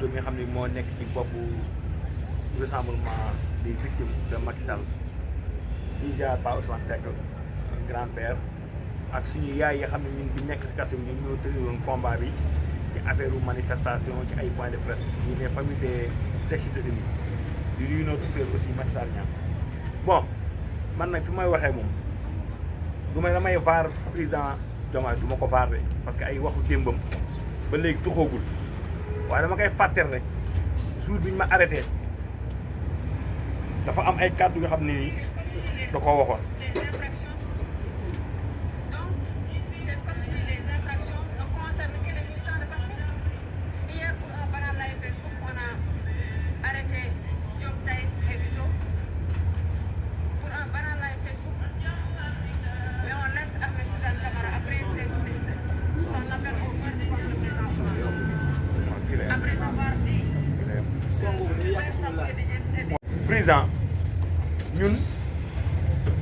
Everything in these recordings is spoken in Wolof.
Daouda mi nga xam ne moo nekk ci boppu rassemblement des victimes de Macky Sall di jaar Pa Ousmane Seck grand-père ak suñu yaay yi xam ne ñun bi nekk si kaso bi ñoo tëniwoon combat bi ci affaire manifestation ci ay point de presse ñu ne famille des ex-détenus di nuyu notre sœur aussi Maty Sarr Niang bon man nag fi may waxee moom du ma damay vaar président Diomaye du ma ko vaar de parce que ay waxu démbam ba léegi tuxoogul waaye dama koy fàtteel rek jour bi ñu ma arrêté dafa am ay kàddu yoo xam ne nii da koo waxoon. Président ñun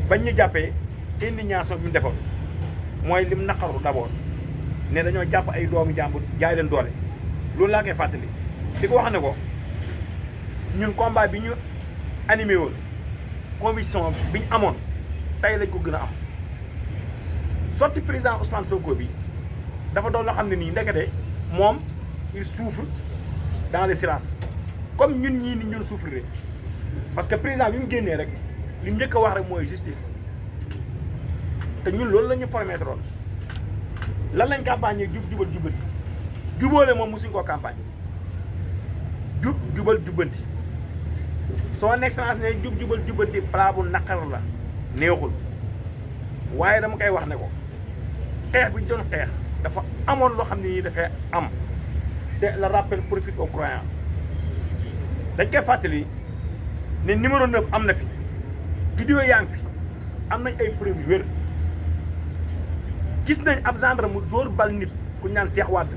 bañ ñu jàppee indignation bi ñu defoon mooy lim naqaru d'abord ne dañoo jàpp ay doomi jàmbur jaay leen doole loolu laa koy fàttali di ko wax ne ko ñun combat bi ñu animé woon conviction bi ñu amoon tey lañ ko gën a am sorti président Ousmane Sonko bi dafa doon loo xam ne nii ndekete moom il souffre dans le silence comme ñun ñii ni ñun souffrir parce que président bi mu génnee rek li mu njëkk a wax rek mooy justice te ñun loolu la ñu promettre woon lan lañ campagne jub jubal jubbanti jubóole moom mosuñ koo campagne jub jubal jubbanti son excellence ne jub jubal jubbanti plat bu naqar la neexul waaye dama koy wax ne ko xeex bi ñu doon xeex dafa amoon loo xam ne nii dafay am te le rappel profite aux croyants dañ koy fàttali ne numéro 9 am na fi vidéo yaa ngi fi am nañ ay preuve yu wér gis nañ ab gendarme mu dóor bal nit ku ñaan Cheikh Wade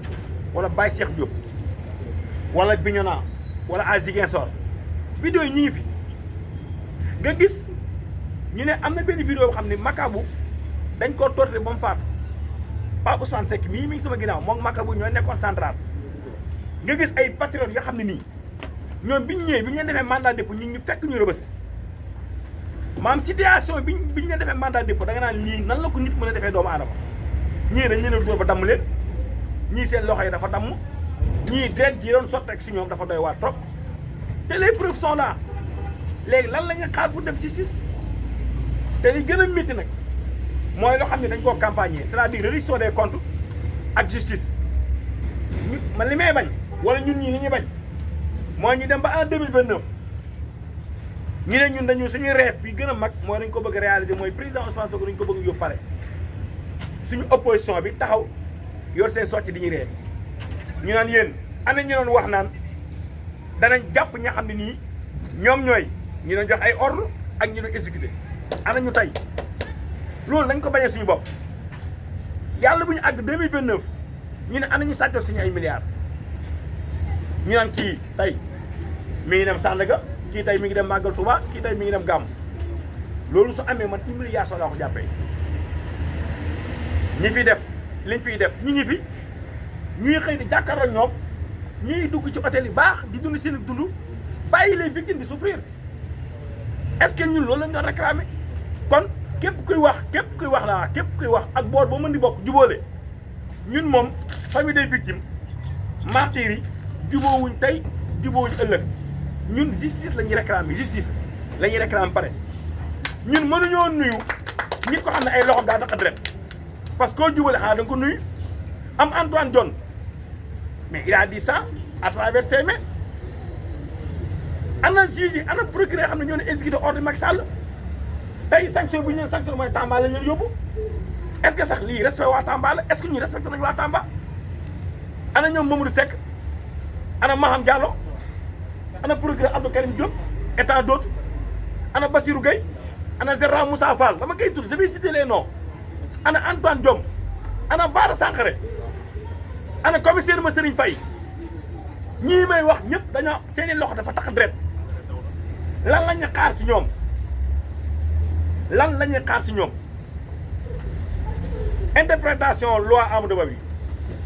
wala Baye Cheikh Diop wala Bignona wala à Ziguinchor vidéo yi ñu ngi fi nga gis ñu ne am na benn vidéo boo xam ne Makabu dañ koo torté ba mu faatu Pape Ousmane Seck mii mi ngi sama ginnaaw moom Makabu ñoo nekkoon central nga gis ay patriotes yoo xam ne nii ñoom bi ñu ñëwee bi ñu leen defee mandat dépôt ñu fekk ñu rëbës maam situation bi ñu leen defee mandat dépôt da nga naan lii nan la ko nit mën a defee doomu aadama ñii dañ leen a dóor ba damm leen ñii seen loxo yi dafa damm ñii deret ji doon sotteek si ñoom dafa doy waar trop te les preuves sont là léegi lan la ñuy xaar pour def justice te li gën a métti nag mooy loo xam ne dañ koo campagner c'est-à-dire reddition des comptes ak justice ñu man li may bañ wala ñun ñii li ñuy bañ mooy ñu dem ba en 2029 ñu ne ñun dañu suñuy rêve bi gën a mag mooy dañ ko bëgg réaliser mooy président Ousmane Sonko dañ ko bëgg yóbbu pare suñu opposition bi taxaw yor seen socc di ñu ree ñu naan yéen ana ñu doon wax naan danañ jàpp ña xam ne nii ñoom ñooy ñu doon jox ay ordre ak ñu doon exécuter ana ñu tey loolu dañ ko bañee suñu bopp yàlla bu ñu àgg 2029 ñu ne ana ñu sàccoon suñu ay milliards ñu naan kii tey mi ngi dem Sandaga kii tey mi ngi dem Magal Touba kii tey mi ngi dem Gàmmu loolu su amee man humiliation laa ko jàppee ñi fi def liñ fiy def ñi ngi fi ñuy xëy di jàkkaarloo ñoom ñuy dugg ci hôtel yi baax di dund seen dund bàyyi les victimes di souffrir est-ce que ñun loolu lañ doon réclamer kon képp kuy wax képp kuy wax ak boor ba mën di bokk jubóole ñun moom famille des victimes martyrs yi jubóowuñ tey jubóowuñ ëllëg ñun justice la ñuy réclamer justice la ñuy réclamer pare ñun mënuñoo nuyu nit ko xam ne ay loxoom daa daqa deret parce que koo jubale xanaa da nga ko nuyu am Antoine Diome mais il a dit ça à travers ses mains ana juge yi ana procureur xam ne ñoo ne exécuté ordre Macky Sall tey sanction bu ñu leen sanction mooy Tamba la ñu yóbbu est-ce que sax lii respect waa Tamba la est-ce que ñu respecté nañu waa Tamba ana ñoom Mamadou Seck ana Maham Diallo ana procureur Abdou Karim Diop et tant d'autres ana Bassirou Gueye ana Zerra Moussa Fall dama koy tudd je vais citer les noms ana Antoine Diome ana Bara Sankaré ana commissaire ma Serigne Faye ñii may wax ñëpp dañoo seeni loxo dafa tax deret lan la ñuy xaar ci ñoom lan la ñuy xaar ci ñoom interprétation loi Amadou Ba bi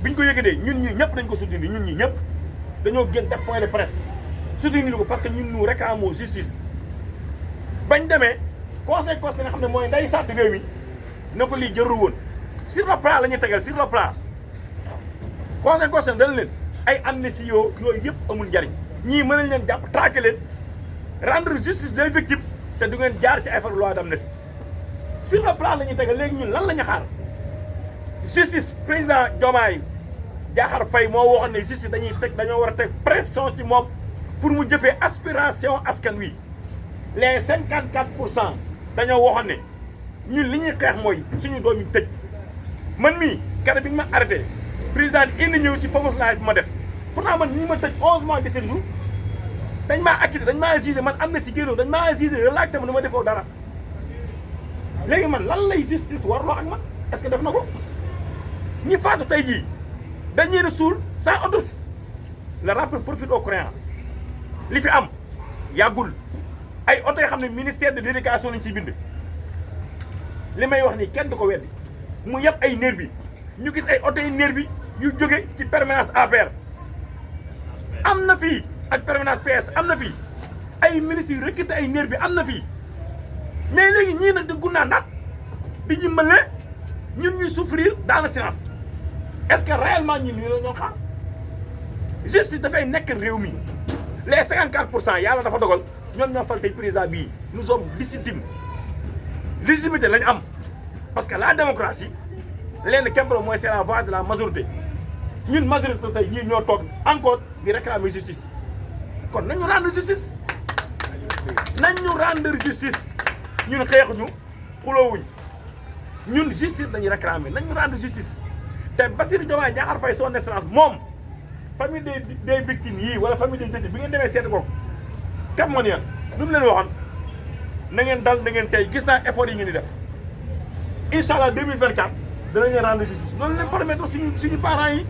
biñ ko yëgatee ñun ñii ñëpp dañ ko suddindi ñun ñii ñëpp dañoo gën def point de presse soutenir ko parce que ñun nous réclamons justice bañ demee conseil nga xam ne mooy nday sàtt réew mi na ko lii jarul woon sur le plan la ñuy tegal sur le plan conseil dana leen ay amnistie yooyu yëpp amul njariñ ñii mën nañ leen jàpp traquer leen rendre justice des victimes te du ngeen jaar ci affaire loi d'amnistie sur le plan la ñuy tegal léegi ñun lan la ñu xaar justice président Diomaye Diakhar Faye moo waxoon ne justice dañoo war a teg pression ci moom pour mu jëfee aspiration askan wi les 54% dañoo waxoon ne ñun li ñuy xeex mooy suñu doom yi tëj man mii keroog bi ñu ma arrêté président di indi ñëw si fameux live bi ma def pourtant man ñu ma tëj 11 mois 17 jours dañ maa acquitté dañ maa jugé man am na si génn dañ maa jugé relaxé ma dama defoo dara léegi man lan lay justice warloo ak man est-ce que def na ko ñi faatu tey jii dañ leen a suul sans autopsie le rappel profite au croyant li fi am yàggul ay oto yoo xam ne ministère de l'éducation lañ ciy bind li may wax nii kenn du ko weddi mu yëpp ay nervi ñu gis ay oto yi nervi yu jóge ci permanence APR am na fii ak permanence PS am na fii ay ministres yu recruté ay nervi am na fii mais léegi ñii nag di gunnaa naat di ñu mële ñun ñuy souffrir dans le silence est-ce que réellement ñun lii la ñoo xaar justice dafay nekk réew mi les 54% yàlla dafa dogal ñoom ñoo fal tey président bii nous sommes légitimes légitimité lañ am parce que la démocratie lenn képp la mooy c'est la voix de la majorité ñun majorité tey yii ñoo toog encore di réclamer justice kon nañu rendre justice ñun xeexuñu xuloowuñ ñun justice dañuy réclamer nañu rendre justice te Bassirou Diomaye Diakhar Faye son excellence moom famille des victimes yii wala famille des détenus bi ngeen demee seeti ko kam moo ne lu mu leen waxoon na ngeen dal na ngeen tey gis naa effort yi ngeen di def incha allah 2024 danañ leen rendre justice noonu leen permettre suñu parents yi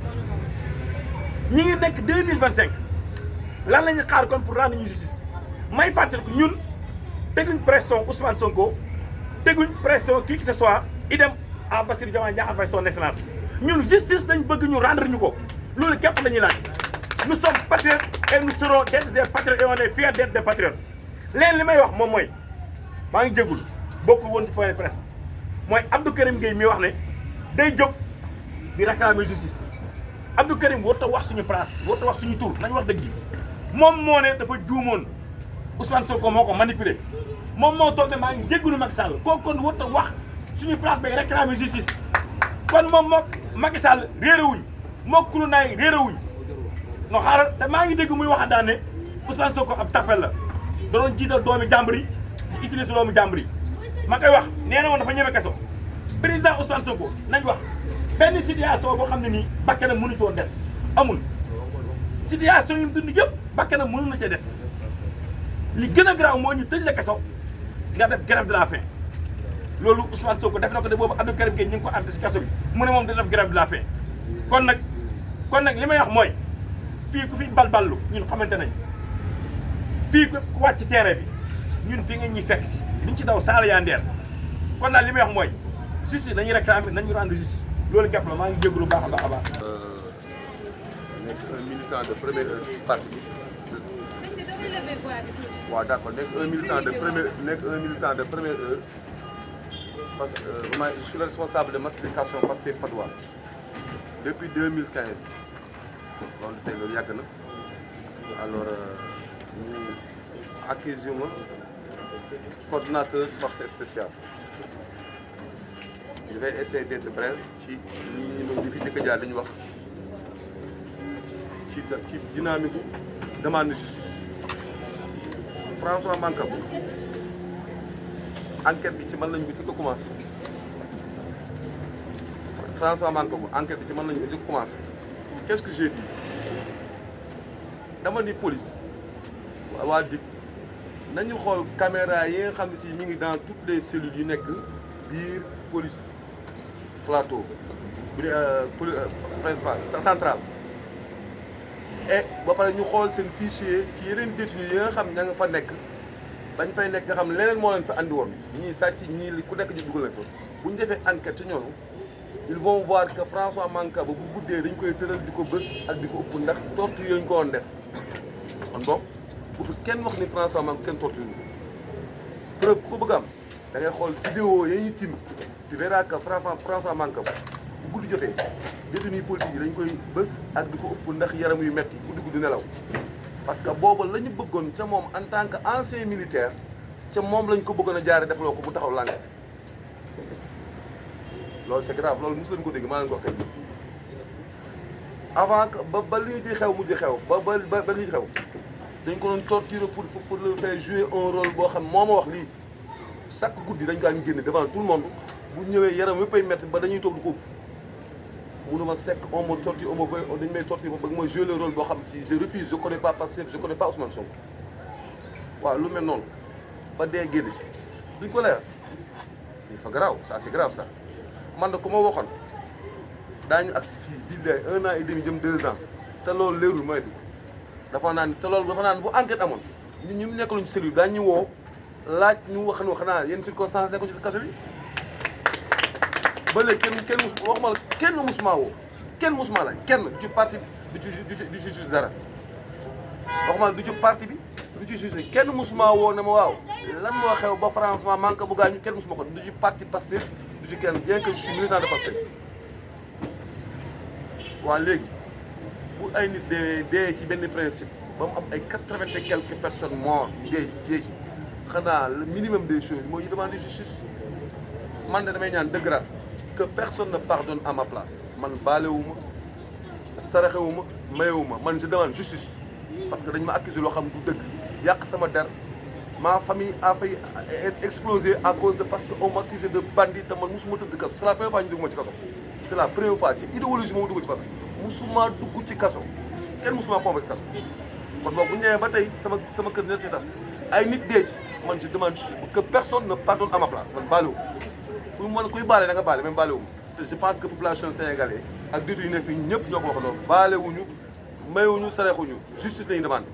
ñi ngi nekk 2025 lan la ñuy xaar kon pour rendre ñu justice may fàttali ko ñun teguñ pression Ousmane Sonko teguñ pression qui que ce soit idem à Bassirou Diomaye Diakhar Faye son excellence ñun justice dañ bëgg ñu rendre ñu ko loolu képp la ñuy laaj nous sommes patriotes et nous serons d'être des patriotes et on est fiers d'être des patriotes leen li may wax moom mooy maa ngi jégul bokkul woon ci point de presse mooy Abdou Karim Gueye mi wax ne day jóg di réclamer justice Abdou Karim warut a wax suñu place warut a wax suñu tur nañ wax dëgg gi moom moo ne dafa juumoon Ousmane Sonko moo ko manipulé moom moo toog ne maa ngi jégalu Macky Sall kooku kon warut a wax suñu place bay réclamer justice kon moom mook Macky Sall réerewuñ mook kulu naay réerewuñ no xaaral te maa ngi dégg muy wax daan ne Ousmane Sonko ab tapel la da doon jiital doomi jàmbur yi di utiliser doomi jàmbur yi ma koy wax nee na woon dafa ñeme keso président Ousmane Sonko nañ wax benn situation boo xam ne nii bakkanam mënu ci woon des amul situation yi mu dund yëpp bakkanam mënu na cee des li gën a garaaw moo ñu tëj la keso nga def grève de la faim loolu Ousmane Sonko def na ko de boobu Abdou Karim Gueye ñu ngi ko ànd si kaso bi mu ne moom dina def grève de la faim kon nag li may wax mooy fii ku fi balballu ñun xamante nañ fii ku wàcc ci terrain bi ñun fii nga ñuy fekk si liñ ci daw saala yaa ndeer kon daal li may wax mooy justice dañuy réclamer nañu rendre justice loolu képp la maa ngi jégalu baax a baax a baax. nekk un militant de première heure du parti bi. waaw d'accord nekk un militant de première heure parce que je suis le responsable de massification Pastef Patte d'Oie depuis 2015 loolu tey loolu yàgg na alors ñu accusé ma coordinateur force spéciale. Je vais essayer d'être bref ci ñi fi jëkk jaar li ñu wax ci dynamique demande de justice. François Mancabou enquête bi ci man lañ ko jëkk a commencé François Mancabou enquête bi ci man lañ ko jëkk a commencé qu'est-ce que j'ai dit dama ni police waa DIC nañu xool caméra yi nga xam ne si ñu ngi dans toutes les cellules yu nekk biir police plateau bu dee principal central et ba pare ñu xool seen fichier ci yeneen détenus yi nga xam ña nga fa nekk dañ fay nekk nga xam leneen moo leen fa andi woon ñii sàcc ñii ku nekk ñu dugal leen fa bu ñu defee enquête ci ñooñu ils vont voir que François Mancabou bu guddee dañ koy tëral di ko bës ak di ko ëpp ndax torture yooyu ñu ko doon def kon boog bu fi kenn wax ni François Mancabou kenn torture preuve ku ko bëgg am da ngay xool vidéo yi ñuy tim tu verras que François Mancabou bu guddi jotee détenu politique yi dañ koy bës ak di ko ëpp ndax yaram yu metti guddi nelaw parce que booba la ñu bëggoon ca moom en tant que ancien militaire ca moom lañ ko bëggoon a jaare defloo ko mu taxaw làng loolu c'est grave loolu mosu leen ko dégg maa leen ko wax tey avant que ba li di xew mujj xew ba li xew dañ ko doon torturer pour le faire jouer un rôle boo xam moo ma wax lii chaque guddi dañ kaa ñu génne devant tout le monde bu ñëwee yaram yëppay métti ba dañuy toog di ko ëpp mënuma sekk on me torture on me veut dañu may torturer ba bëgg ma jouer le rôle boo xam si je refuse je connais pas Pastef je connais pas Ousmane Sonko waaw lu mel noonu ba dee génn si duñ ko leeral il faut grave ça c'est grave ça man de ku ma waxoon daañu agsi fii billahi 1 an et demi jëm 2 ans te loolu leerul mooy dugg dafa naan te loolu dafa naan bu enquête amoon ñun ñu nekk luñ cellule daañu woo laaj ñu wax ne xanaa yenn circonstances nekk ci kaso bi ba léegi kenn waxuma la kenn musuma woo kenn musuma laaj kenn du ci parti du ci juge dara waxuma la du ci parti bi du ci juge kenn musuma woo ne ma waaw lan moo xew ba François Mancabou gaañu kenn musuma ko du ci parti Pastef du ci kenn bien que je suis militant de Pastef waa léegi bu ay nit dee ci benn principe ba mu am ay 80 et quelques personnes mortes dee ci xanaa le minimum des choses mooy ñu demander justice man de damay ñaan de grâce que personne ne pardonne à ma place man baalewuma saraxewuma mayewuma man je demande justice parce que dañ ma accusé loo xam du dëgg yàq sama der ma famille a failli être explosée à cause de parce que on m'a accusé de bandit te man musuma tëdd kaso c'est la première fois ñu dugg ma ci kaso c'est la première fois ci idéologie moom dugg ci kaso musuma dugg ci kaso kenn musuma convoqué kaso kon boog bu ñu ñëwee ba tey sama kër dina ci tas ay nit dee ci man je demande que personne ne pardonne à ma place man baalewu kuy mën kuy baale da nga baale même baalewu te je pense que population sénégalaise ak détenu yi nekk fii ñëpp ñoo ko wax loolu baalewuñu mayuñu sarexuñu justice lañu demande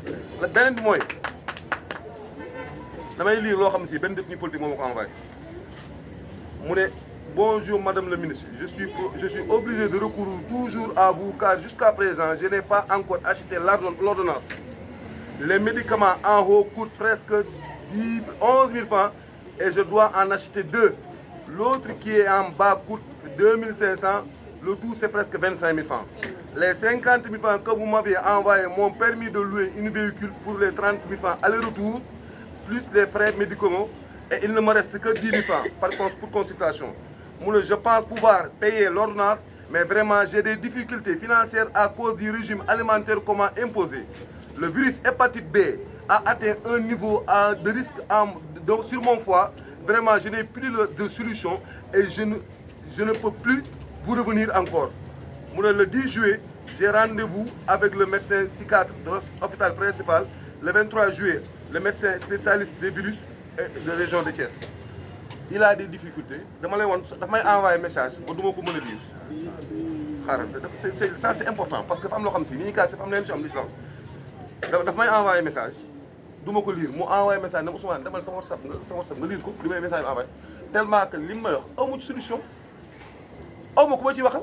la beneen bi mooy damay lire loo xam ne si benn détenu politique moo ma ko envoyé mu ne bonjour madame le ministre je suis obligé de recourir toujours à vous car jusqu'à présent je n'ai pas encore acheté l'ordonnance. Les médicaments en haut coûtent presque 11 000 francs et je dois en acheter 2. L'autre qui est en bas coûte 2 500. Le tout, c'est presque 25 000 francs. Les 50 000 francs que vous m'avez envoyés m'ont permis de louer une véhicule pour les 30 000 francs aller-retour, plus les frais médicaux. Et il ne me reste que 10 000 francs pour consultation. Je pense pouvoir payer l'ordonnance, mais vraiment, j'ai des difficultés financières à cause du régime alimentaire qu'on m'a imposé. Le virus hépatite B a atteint un niveau de risque sur mon foie. Vraiment, je n'ai plus de solution et je ne peux plus vous revenir encore. Le 10 juillet, j'ai rendez-vous avec le médecin psychiatre de l'hôpital principal. Le 23 juillet, le médecin spécialiste des virus de la région de Thiès. Il a des difficultés. Il m'a envoyé un message. Je ne peux pas le lire. Ça, c'est important parce que les femmes le savent. Les femmes daf may envoyé message du ma ko lire mu envoyé message ne ma Ousmane demal sama WhatsApp nga lire ko li may message envoyé tellement que li may wax aw ma ci solution aw ma ku ma ci waxal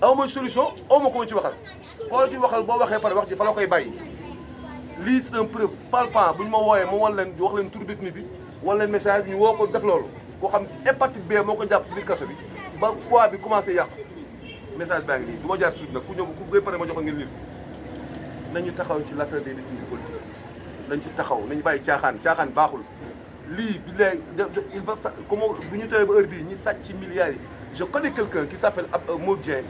aw ma solution aw ma ku ma ci waxal koo ci waxal boo waxee pare wax ji fa la koy bàyyi lii c'est un preuve palpable bu ñu ma wooyee ma wan leen wax leen tur détenu bi wan leen message ñu woo ko def loolu koo xam si hépatite B moo ko jàpp ci biir kaso bi ba foie bi commencé yàqu message baa ngi nii du ma jaar suuf nag ku ñëw ku ngay pare ma jox ngeen lire nañu taxaw ci l'affaire des détenus politiques nañ ci taxaw nañu bàyyi caaxaan baaxul lii bi léegi il va sa comment bu ñu tawee ba heure bii ñi sàcc ci milliards yi je connais quelqu'un qui s'appelle Modou Dieng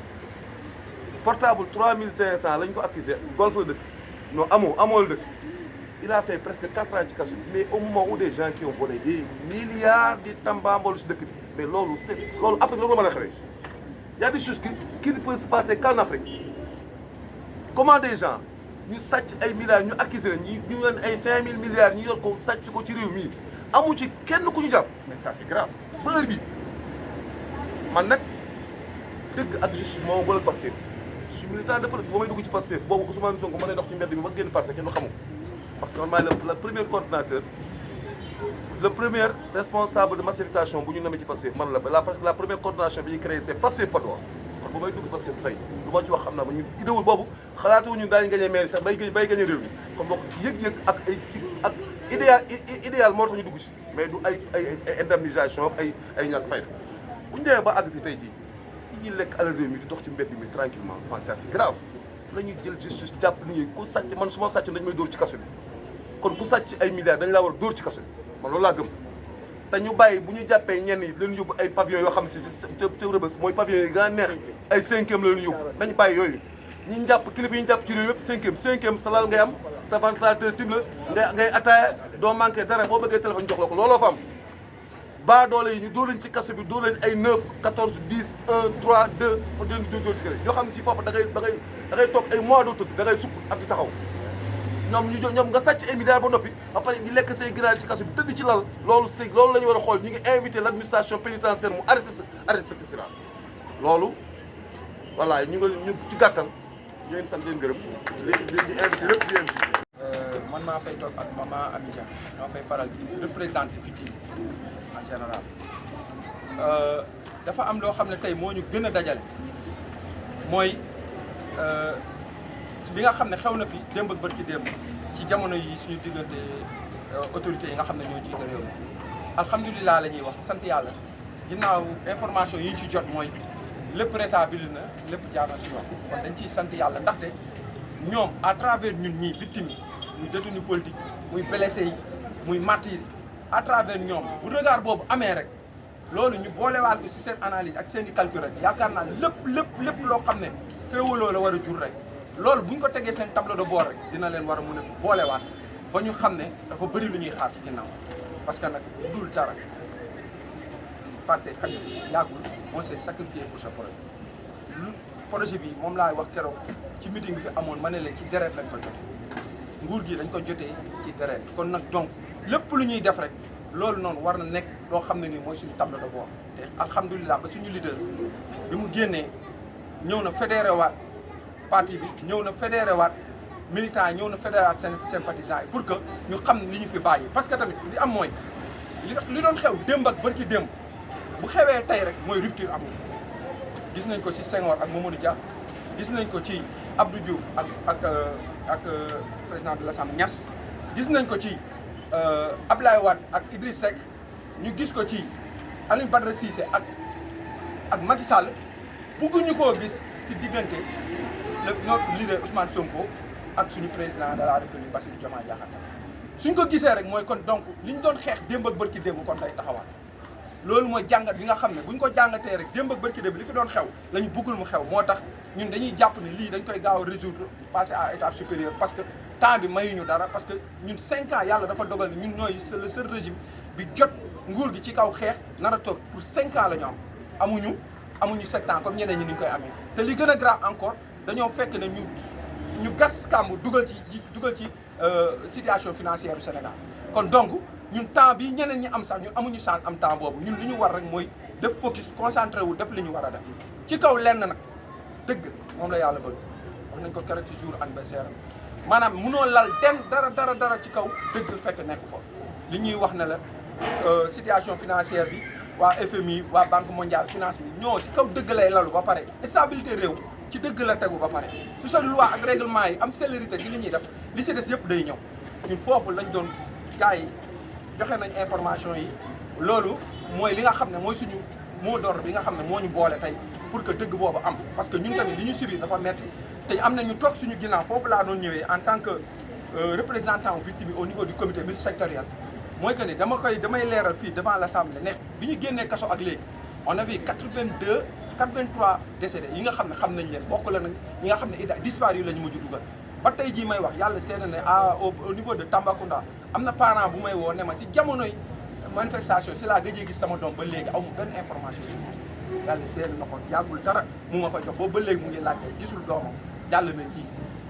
portable 3500 lañ ko accusé golf la dëkk non amoo la dëkk il a fait presque 4 ans ci kaso bi mais au moment où des gens qui ont volé des milliards di tambambalu si dëkk bi mais loolu Afrique la ko mën a xewee y a des choses qui ne peuvent se passer qu'en Afrique comment des gens ñu sàcc ay milliards ñu accusé leen ñu leen ay 5000 milliards ñu yor ko sàcc ko ci réew mi amu ci kenn ku ñu jàpp mais ça c'est grave ba heure bi man nag dëgg ak justice moo boole Pastef je suis militant de politique ba may dugg ci Pastef boobu Ousmane Sonko mën na dox ci mbedd bi ba génn parce que kenn du xamu parce que man maay le premier coordinateur le premier responsable de massification bu ñu nommé ci Pastef man la parce que la première coordination bi ñu créé c'est Pastef Patte d'Oie kon bu may dugg Pastef tey lu ma ci wax xam naa ba ñu idéwul boobu xalaatuñu daañu gagné maire sax bay gagné réew mi kon bokk yëg-yëg ak ay ci ak idéal moo tax ñu dugg ci mais du ay indemnisation ay ñàkk fayda bu ñu demee ba àgg fi tey jii ñi lekk alal réew mi di dox ci mbedd mi tranquillement c'est assez grave la ñuy jël justice jàpp nit ñi ku sàcc man su ma sàcc dañu may dóor ci kaso bi kon ku sàcc ay milliards dañ laa war a dóor ci kaso bi man loolu laa gëm te ñu bàyyi bu ñu jàppee ñenn yi leen yóbbu ay pavillon yoo xam ne si ca Rebeuss mooy pavillon yi gën a neex ay 5e la leen yóbbu nañu bàyyi yooyu ñi jàpp kilifa yi ñu jàpp ci réew yëpp 5e sa lal ngay am sa ventilateur tim la ngay ataaya doo manqué dara boo bëggee téléphone jox la ko looloo fa am baa doole yi ñu dóor leen ci kaso bi dóor leen ay 9 14 10 1 3 2 fa leen di dóor si kër yoo xam ne si foofu da ngay toog ay mois doo tëdd da ngay sukk ak di taxaw ñoom nga sàcc ay milliards ba noppi ba pare ñu lekk say ginaar ci kaso bi tëdd ci lal loolu la ñu war a xool ñu ngi invité l' administration pénitentiaire mu arrêté ce festival loolu voilà ñu ci gàttal ñu leen sant leen gërëm di invité lépp di invité. man maa fay toog ak maman Amidia ñoo fay faral di représenté victime en général dafa am loo xam ne tey moo ñu gën a dajale mooy li nga xam ne xew na fi démb ak bërki démb ci jamono yi suñu diggante autorités yi nga xam ne ñoo jiite réew mi alhamdulilah la ñuy wax sant yàlla ginnaaw information yi ñu ci jot mooy lépp rétabli na lépp jaar na si yoon kon dañ ciy sant yàlla ndaxte ñoom à travers ñun ñii victimes yi muy détenu politique muy blessé yi muy martyr yi à travers ñoom bu regard boobu amee rek loolu ñu boolewaat ko si seen analyse ak seen i calcul rek yaakaar naa lépp loo xam ne féewaloo la war a jur rek loolu bu ñu ko tegee seen tableau de bord rek dina leen war a mën a boolewaat ba ñu xam ne dafa bëri lu ñuy xaar ci ginnaaw parce que nag dul dara fàtte xale yi yàggul on s'est sacrifié pour ce projet bi moom laay wax keroog ci meeting bi fi amoon ma ne leen ci deret lañ ko jotee nguur gi dañ ko jotee ci deret kon nag donc lépp lu ñuy def rek loolu noonu war na nekk loo xam ne nii mooy suñu tableau de bord te alhamdulilah ba suñu leader bi mu génnee ñëw na fédéré waat parti bi ñëw na fédéré waat militants yi ñëw na fédéré waat seen sympathisants yi pour que ñu xam li ñu fi bàyyi parce que tamit li am mooy li doon xew démb ak bërki démb bu xewee tey rek mooy rupture amul gis nañ ko ci Senghor ak Mamadou Dia gis nañ ko ci Abdou Diouf ak président de l'Assemblée Niass gis nañ ko ci Abdoulaye Wade ak Idriss Seck ñu gis ko ci Alioune Badara Cissé ak Macky Sall bëgguñu koo gis ci diggante notre leader Ousmane Sonko ak suñu président de la République Bassirou Diomaye Diakhar Faye suñ ko gisee rek mooy kon donc li ñu doon xeex démb ak bërki démb kon day taxawaat loolu mooy jàngat bi nga xam ne buñ ko jàngatee rek démb ak bërki démb li fi doon xew la ñu bëggul mu xew moo tax ñun dañuy jàpp ne lii dañ koy gaaw a résoudre passer à étape supérieure parce que temps bi mayuñu dara parce que ñun 5 ans yàlla dafa dogal ne ñun ñooy le seul régime bi jot nguur gi ci kaw xeex nar a toog pour 5 ans la ñu am amuñu 7 ans comme ñeneen ñi ni ñu koy amee te li gën a grave encore dañoo fekk ne ñu gas kàmb dugal ci situation financière du Sénégal kon donc ñun temps bi ñeneen ñi am sax ñun amuñu chance am temps boobu ñun li ñu war rek mooy def focus concentré wu def li ñu war a def ci kaw lenn nag dëgg moom la yàlla bëgg wax nañ ko keroog ci jour anniversaire maanaam munoo lal den dara ci kaw dëgg fekk nekk fa li ñuy wax ne la situation financière bi waa FMI waa Banque mondiale finance bi ñoo ci kaw dëgg lay lalu ba pare stabilité réew ci dëgg la tegu ba pare su sa loi ak règlement yi am célérité ci li ñuy def li si des yëpp day ñëw ñun foofu lañ doon gars yi joxe nañ information yi loolu mooy li nga xam ne mooy suñu mot d'ordre bi nga xam ne moo ñu boole tey pour que dëgg boobu am parce que ñun tamit li ñu subir dafa metti te am na ñu toog suñu ginnaaw foofu laa doon ñëwee en tant que représentant victime au niveau du comité multisectoriel mooy que ni damay leeral fii devant l'Assemblée ne bi ñu génnee kaso ak léegi on avait 83 décédés yi nga xam ne xam nañ leen bokk la nag ñi nga xam ne disparu yi la ñu mujj dugal ba tey jii may wax yàlla seena ne au niveau de Tambacounda am na parent bu may woo ne ma si jamonoy manifestation si laa gëjee gis sama doom ba léegi aw ma benn information yi yàlla seena na ko yàggul dara mu ma koy jox boobu ba léegi mu ngi laajte gisul doomam jàll na ji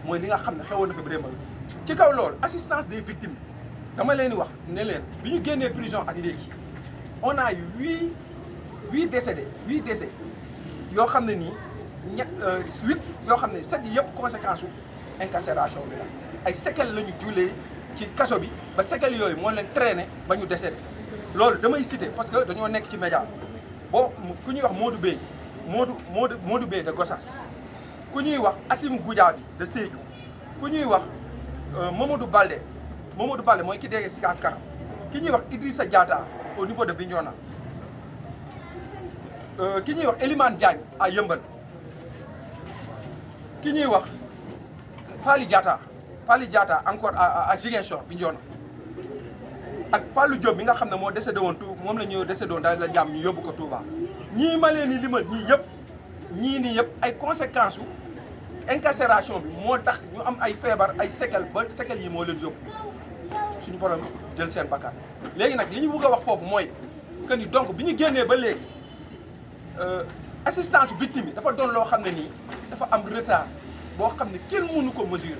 mooy li nga xam ne xewoon na fa vraiment ci kaw loolu assistance des victimes dama leen di wax ne leen bi ñu génnee prison ak léegi on a eu 8 décès yoo xam ne nii 8 yoo xam ne 7 yëpp conséquence su incarcération bi la ay séquelles la ñu julee ci kaso bi ba séquelles yooyu moo leen traîné ba ñu décédé loolu damay citer parce que dañoo nekk ci média boo ku ñuy wax Modou Bey de Gossas ku ñuy wax Assim Goudiaby de Sédhiou ku ñuy wax Mamadou Baldé mooy ki dégg Sicap Kara ki ñuy wax Idrissa Diatta au niveau de Bignona ki ñuy wax Elimane Diagne à Yeumbeul ki ñuy wax Fally Diatta encore à Ziguinchor Bignona ak Fallou Diop mi nga xam ne moo décédé woon moom la ñu décédé woon daal la jàmm ñu yóbbu ko Touba ñii ma leen ni limal ñii yëpp ay conséquences yu incarcération bi moo tax ñu am ay feebar ay séquelles ba séquelles yi moo leen yóbbu suñu borom jël seen bakkan léegi nag li ñu bëgg a wax foofu mooy que ni donc bi ñu génnee ba léegi assistance victime yi dafa doon loo xam ne nii dafa am retard boo xam ne kenn mënu ko mesurer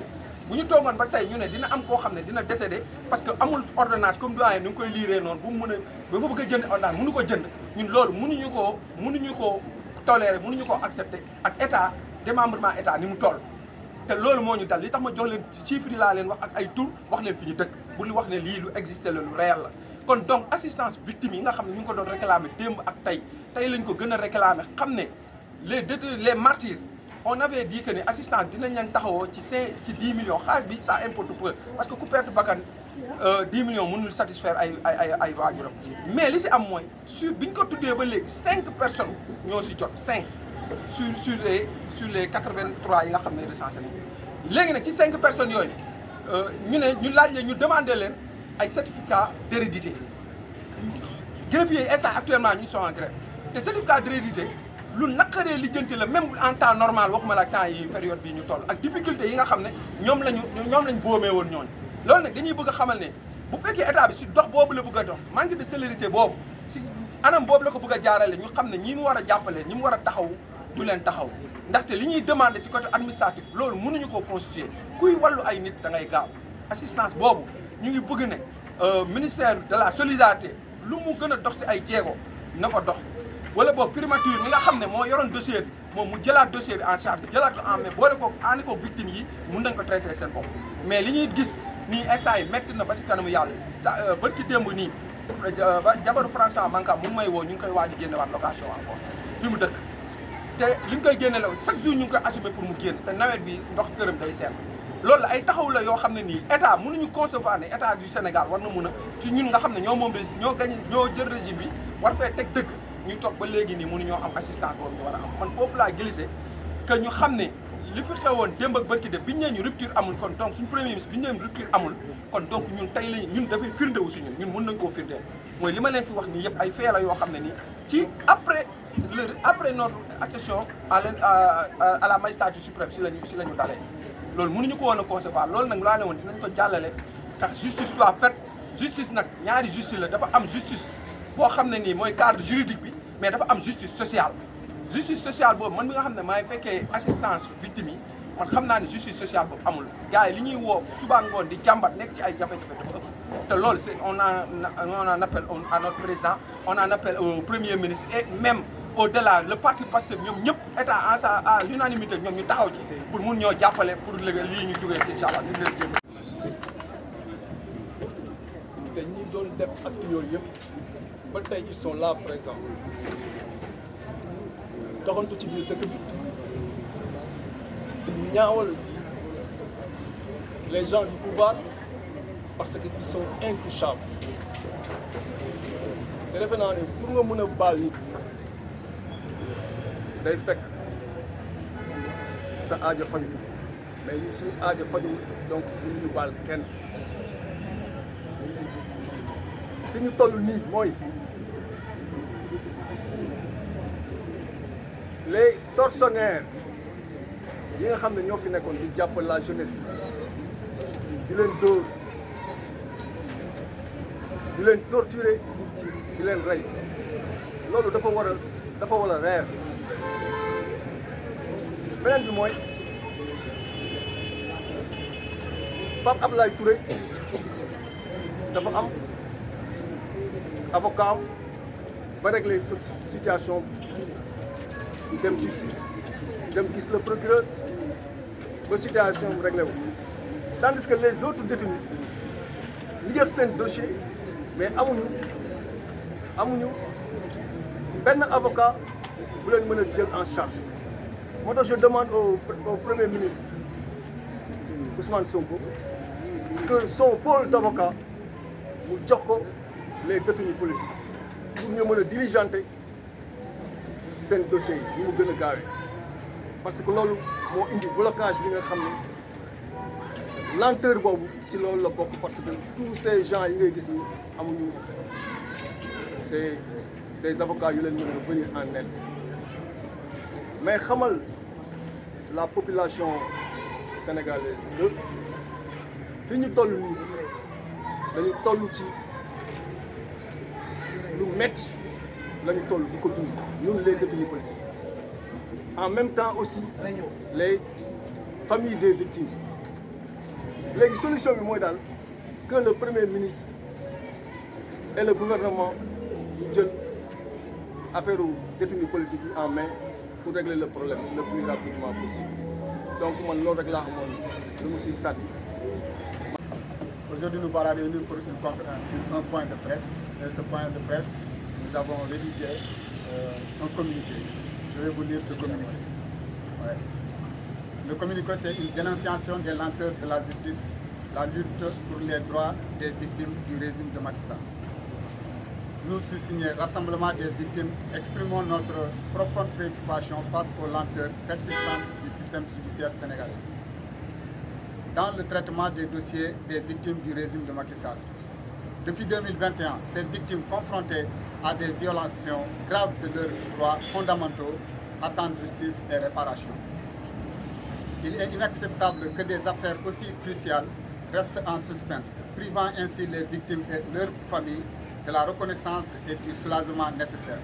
bu ñu toogoon ba tey ñu ne dina am koo xam ne dina décédé parce que amul ordonnance comme doyen ni nga koy liiree noonu bu mu mën a ba fa bëgg a jënd ordonnance mënu ko jënd ñun loolu mënuñu koo tolérer mënuñu koo accepter ak état démembrement état ni mu toll. te loolu moo ñu dal li tax ma jox leen chiffres yi laa leen wax ak ay tur wax leen fi ñu dëkk bu ñu wax ne lii lu existé la lu réel la kon donc assistance victime yi nga xam ne ñu ngi ko doon réclamer démb ak tey lañ ko gën a réclamer xam ne les martyrs on avait dit que ne assistance dinañ leen taxawoo ci 10 millions xaalis bi ça importe peu parce que ku perte bakkan 10 millions mënul satisfaire ay waajuram mais li si am mooy bi ñu ko tuddee ba léegi 5 personnes ñoo si jot 5 sur les 83 yi nga xam ne recensé nañ léegi nag ci 5 personnes yooyu ñu laaj leen ñu demandé leen ay certificat d'hérédité greffier yi actuellement ñu sont en grève te certificat d'hérédité lu naqaree lijjanti la même en temps normal waxuma la temps yi période bii ñu toll ak difficulté yi nga xam ne ñoom lañ boomee woon ñooñu loolu nag dañuy bëgg a xamal ne bu fekkee état bi si dox boobu la bëgg a dox manque de célérité boobu si anam boobu la ko bëgg a jaarale ñu xam ne ñi mu war a jàppale ñi mu war a taxaw du leen taxaw ndaxte li ñuy demandé si côté administratif loolu mënuñu koo constituer kuy wàllu ay nit da ngay gaaw assistance boobu ñu ngi bëgg ne ministère de la solidarité lu mu gën a dox si ay jéego na ko dox wala boobu primature mi nga xam ne moo yoroon dossier bi moom mu jëlaat dossier bi en charge jëlaat ko en main boole ko ànd ko victime yi mun nañ ko traité seen bopp mais li ñuy gis nii instant yi métti na ba si kanamu yàlla barki démb nii jabaru François Manka mu ngi may woo ñu ngi koy waaj a génnewaat location encore fi mu dëkk te li ñu koy génne la chaque jour ñu ngi koy assumer pour mu génn te nawet bi ndox këram day seet loolu la ay taxaw la yoo xam ne nii état mënuñu concevoir ne état du Sénégal war na mun a ci ñun nga xam ne ñoo moom ñoo jël régime bi war fee teg dëgg ñu toog ba léegi nii mënuñoo am assistance boobu ñu war a am man foofu laa glissé que ñu xam ne li fi xewoon démb ak barki de biñ ne ñu rupture amul kon donc suñu premier ministre biñ ne rupture amul kon donc ñun tey lañ ñun dafay firndewu si ñun mën nañ koo firndeel mooy li ma leen fi wax nii yëpp ay fee la yoo xam ne nii ci après notre accession à la magistrature suprême si la ñu dalee loolu mënuñu ko woon a concevoir loolu nag laa ne woon dinañ ko jàllale car justice soit faite justice nag ñaari justice la dafa am justice boo xam ne nii mooy cadre juridique bi mais dafa am justice sociale boobu man mi nga xam ne maay fekkee assistance victime yi man xam naa ne justice sociale boobu amul gars yi li ñuy woo suba ngoon di jàmbat nekk ci ay jafe-jafe dafa ëpp te loolu c'est on en appelle à notre président on en appelle au premier ministre et même au-delà le parti Pastef ñoom ñëpp état à l'unanimité ñoom ñu taxaw ci pour mun ñoo jàppale pour léegi lii ñu jógee incha allah ñu leen jëm te ñi doon def acte yooyu yëpp ba tey ils sont là présents doxantu ci biir dëkk bi di ñaawal les gens du pouvoir parce que ils sont intouchables te defe naa ne pour nga mën a baal nit day fekk sa aajo faju mais ñun suñu aajo faju donc mënuñu baal kenn fi ñu toll nii mooy les tortionnaires yi nga xam ne ñoo fi nekkoon di jàpp la jeunesse di leen dóor di leen torturer di leen rey loolu dafa war a reer beneen bi mooy Pape Abdoulaye Touré dafa am avocat ba régler situation dem justice dem gis le procureur ba situation bi réglé wu tandis que les autres détenus ñu jël seen dossier mais amuñu amuñu benn avocat bu leen mën a jël en charge moo tax je demande au premier ministre Ousmane Sonko que son pôle d'avocat mu jox ko les détenus politiques pour ñu mën a diligenter seen dossiers yi ñu mu gën a gaawee parce que loolu moo indi blocage bi nga xam ne lenteur boobu ci loolu la bokk parce que tous ces gens yi ngay gis ni amuñu des avocats yu leen mën a venir en aide mais xamal la population sénégalaise que fi ñu toll nii dañu toll ci lu metti la ñu toll di ko dund ñun les détenus politiques en même temps aussi les familles des victimes léegi solution bi mooy daal que le premier ministre et le gouvernement ñu jël affaire détenus politiques yi en main pour régler le problème le plus rapidement possible donc man loolu rek laa amoon lu mu siy sànni. Aujourd'hui, nous voilà réunis pour un point de presse. Et ce point de presse, nous avons rédigé un communiqué. Je vais vous lire ce communiqué. Ouais. Le communiqué, c'est une dénonciation des lenteurs de la justice, la lutte pour les droits des victimes du régime de Macky Sall. Nous, signés Rassemblement des victimes, exprimons notre profonde préoccupation face aux lenteurs persistantes du système judiciaire sénégalais dans le traitement des dossiers des victimes du régime de Macky Sall. Depuis 2021, ces victimes confrontées à des violations graves de leurs droits fondamentaux attendent justice et réparation. Il est inacceptable que des affaires aussi cruciales restent en suspens, privant ainsi les victimes et leurs familles de la reconnaissance et du soulagement nécessaire.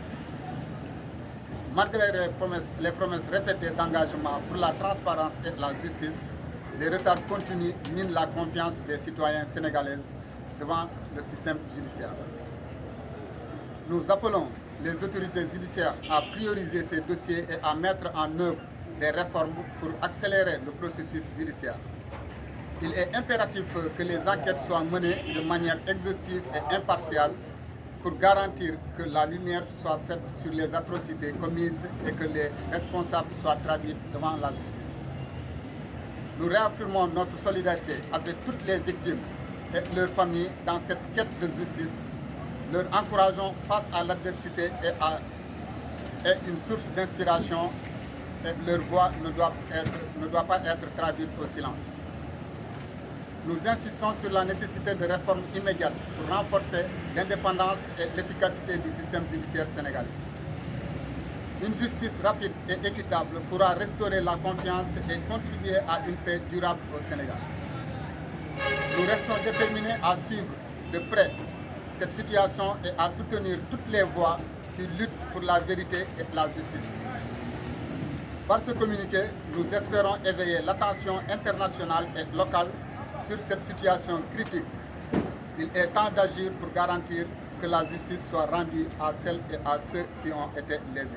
Malgré les promesses répétées d'engagement pour la transparence et la justice, les retards continus minent la confiance des citoyens sénégalais devant le système judiciaire. Nous appelons les autorités judiciaires à prioriser ces dossiers et à mettre en œuvre des réformes pour accélérer le processus judiciaire. Il est impératif que les enquêtes soient menées de manière exhaustive et impartiale pour garantir que la lumière soit faite sur les atrocités commises et que les responsables soient traduits devant la justice. Nous réaffirmons notre solidarité avec toutes les victimes et leurs familles dans cette quête de justice. Leur encourageons face à l'adversité et une source d'inspiration et leur voix ne doit pas être traduite au silence. Nous insistons sur la nécessité de réformes immédiates pour renforcer l'indépendance et l'efficacité du système judiciaire sénégalais. Une justice rapide et équitable pourra restaurer la confiance et contribuer à une paix durable au Sénégal. Nous restons déterminés à suivre de près cette situation et à soutenir toutes les voix qui luttent pour la vérité et la justice. Par ce communiqué, nous espérons éveiller l'attention internationale et locale sur cette situation critique. Il est temps d'agir pour garantir que la justice soit rendue à celles et à ceux qui ont été lésés.